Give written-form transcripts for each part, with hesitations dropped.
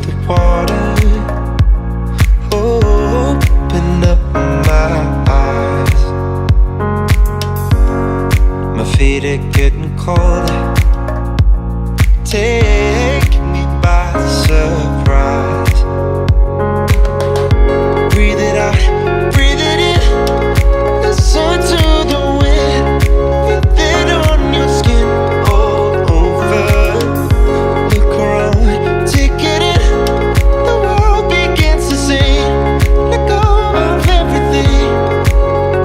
the water. Open up my eyes. My feet are getting colder, taking me by surprise. Breathe it out, breathe it in. Listen to the wind, feel it on your skin. All over, look around, take it in. The world begins to sing. Let go of everything,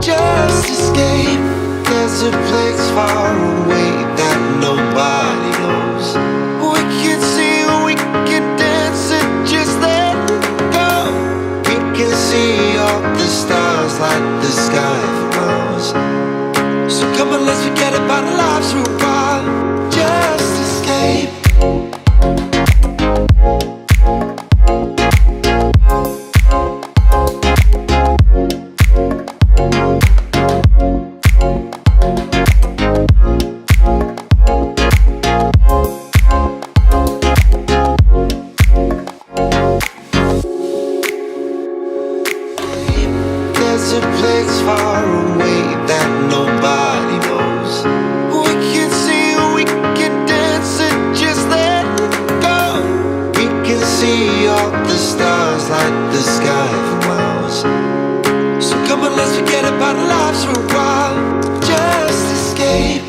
just escape. There's a place far away that nobody knows. We can see, we can dance and just let go. We can see all the stars like the sky for miles. So come on, let's forget about our lives for a while. Just escape. There's a place far away that nobody knows. We can see, we can dance and just let go. We can see all the stars like the sky for miles. So come on, let's forget about our lives for a while. Just escape.